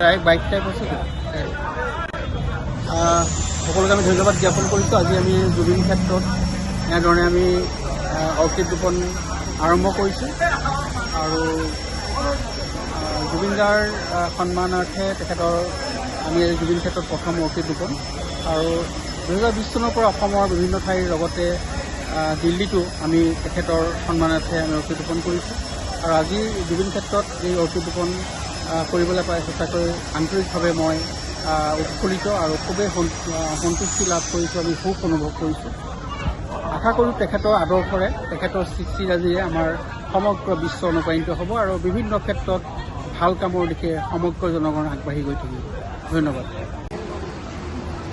Bike type আছে সকলোকে আমি ধন্যবাদ জ্ঞাপন কৰিছোঁ। আজি আমি জুবিন ক্ষেত্ৰত এনেধৰণে আমি অৰ্কিড ৰোপণ আৰম্ভ কৰিছোঁ আৰু জুবিন দাৰ সন্মানাৰ্থে তেখেতৰ আমি জুবিন ক্ষেত্ৰত প্ৰথম অৰ্কিড ৰোপণ আৰু 2020 চনৰ পৰা অসমৰ বিভিন্ন ঠাইৰ লগতে দিল্লীতো আমি তেখেতৰ সন্মানাৰ্থে আমি অৰ্কিড ৰোপণ কৰিছোঁ আৰু আজি জুবিন ক্ষেত্ৰত এই অৰ্কিড ৰোপণ কৰিবলৈ পাই সঁচাকৈ আন্তৰিকভাৱে মই উৎফুল্লিত আৰু খুবেই সন্তুষ্টি লাভ কৰিছোঁ। আমি সুখ অনুভৱ কৰিছোঁ। আশা কৰোঁ তেখেতৰ আদৰ্শৰে তেখেতৰ সৃষ্টিৰাজিৰে আমাৰ সমগ্ৰ বিশ্ব অনুপ্ৰাণিত হ'ব আৰু বিভিন্ন ক্ষেত্ৰত ভাল কামৰ দিশে সমগ্ৰ জনগণ আগবাঢ়ি গৈ থাকিব। ধন্যবাদ।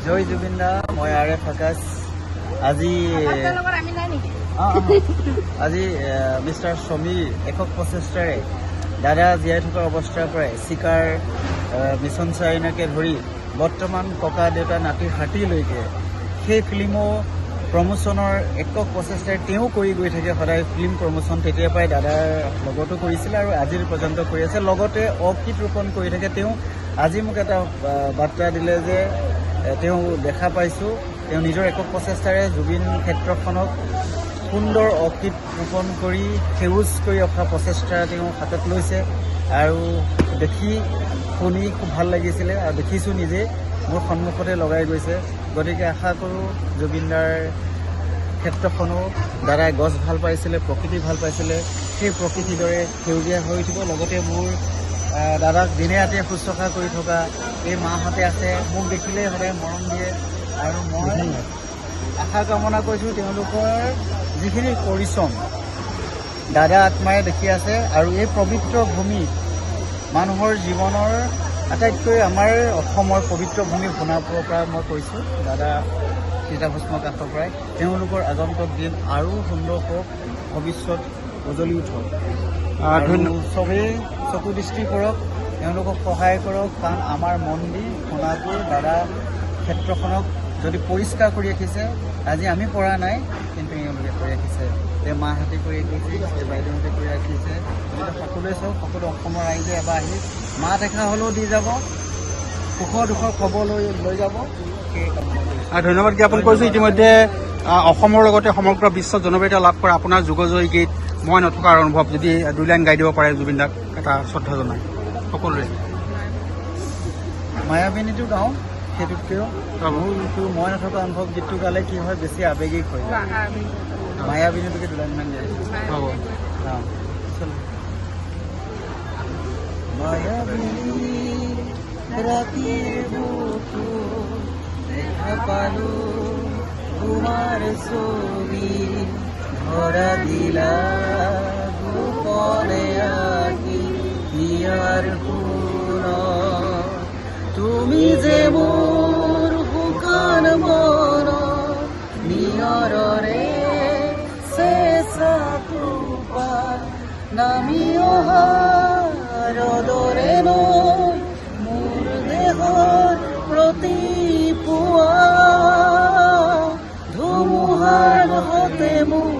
জয় জুবিন দা। মই আৰএফ আকাশ। আজি মিষ্টাৰ সমীৰ একক প্ৰচেষ্টাৰে দাদা জীয়াই থকা অৱস্থাৰ পৰাই চিকাৰ মিছন চাৰিনাকে ধৰি বৰ্তমান ককা দেউতা নাতি হাতীলৈকে সেই ফিল্মো প্ৰমোশ্যনৰ একক প্ৰচেষ্টাৰে তেওঁ কৰি গৈ থাকে সদায় ফিল্ম প্ৰমোশ্যন। তেতিয়াৰ পৰাই দাদাৰ লগতো কৰিছিলে আৰু আজিৰ পৰ্যন্ত কৰি আছে। লগতে অৰ্কিড ৰোপণ কৰি থাকে তেওঁ। আজি মোক এটা বাৰ্তা দিলে যে তেওঁ দেখা পাইছোঁ তেওঁ নিজৰ একক প্ৰচেষ্টাৰে জুবিন ক্ষেত্ৰখনক সুন্দৰ অৰ্কিড ৰোপণ কৰি সেউজ কৰি ৰখা প্ৰচেষ্টা তেওঁ হাতত লৈছে আৰু দেখি শুনি খুব ভাল লাগিছিলে আৰু দেখিছোঁ নিজে মোৰ সন্মুখতে লগাই গৈছে। গতিকে আশা কৰোঁ জুবিনদাৰ ক্ষেত্ৰখনো দাদাই গছ ভাল পাইছিলে, প্ৰকৃতি ভাল পাইছিলে, সেই প্ৰকৃতিৰ দৰে সেউজীয়া হৈ উঠিব। লগতে মোৰ দাদাক দিনে ৰাতিয়ে শুশ্ৰূষা কৰি থকা এই মাহঁতে আছে, মোক দেখিলেই সদায় মৰম দিয়ে আৰু মই আশা কামনা কৰিছোঁ তেওঁলোকৰ যিখিনি পৰিশ্ৰম দাদা আত্মাই দেখি আছে আৰু এই পবিত্ৰ ভূমি মানুহৰ জীৱনৰ আটাইতকৈ আমাৰ অসমৰ পবিত্ৰ ভূমি সোণাপুৰৰ পৰা মই কৈছোঁ দাদা চিতাভস্ম কাষৰ পৰাই তেওঁলোকৰ আগন্তুক দিন আৰু সুন্দৰ হওক, ভৱিষ্যত উজ্বলি উঠক। চবেই চকু দৃষ্টি কৰক, তেওঁলোকক সহায় কৰক, কাৰণ আমাৰ মন্দিৰ সোণাপুৰ দাদা ক্ষেত্ৰখনক যদি পৰিষ্কাৰ কৰি ৰাখিছে, আজি আমি পৰা নাই কিন্তু এওঁলোকে কৰি ৰাখিছে, তেওঁ মাহঁতে কৰি ৰাখিছে, বাইদেউহঁতে কৰি ৰাখিছে। সকলোৱে চাওক, সকলো অসমৰ ৰাইজে এবাৰ আহি মাত এষাৰ হ'লেও দি যাব, সুখৰ দুখৰ খবৰ লৈ যাব। সেই ধন্যবাদ জ্ঞাপন কৰিছোঁ। ইতিমধ্যে অসমৰ লগতে সমগ্ৰ বিশ্বত জনপ্ৰিয়তা লাভ কৰা আপোনাৰ যুগজয়ী গীত মই নথকাৰ অনুভৱ যদি 2 লাইন গাই দিব পাৰে জুবিন দাক এটা শ্ৰদ্ধা জনাই সকলোৰে। মায়াবিনীটো গাওঁ, সেইটোতকৈও মোৰ যিটো মই নথকা অনুভৱ গীতটো গালে কি হয় বেছি আৱেগিক হৈ যায়। মায়াবিনীটোকে 2 লাইনমান গাইছোঁ। হ'ব মায়াবিনী ৰাতিৰ বুকু দেখা পালোঁ তোমাৰ ছবি ধৰা দিলা গোপনে আঁকি হিয়াৰ শুন তুমি যে মোৰ শুকান মন নিয়ৰৰে চেঁচা টোপাল নামি অহা ৰদৰে নৈ মোৰ দেহৰ প্ৰতি পুৱা ধুমুহাৰ হতে মোৰ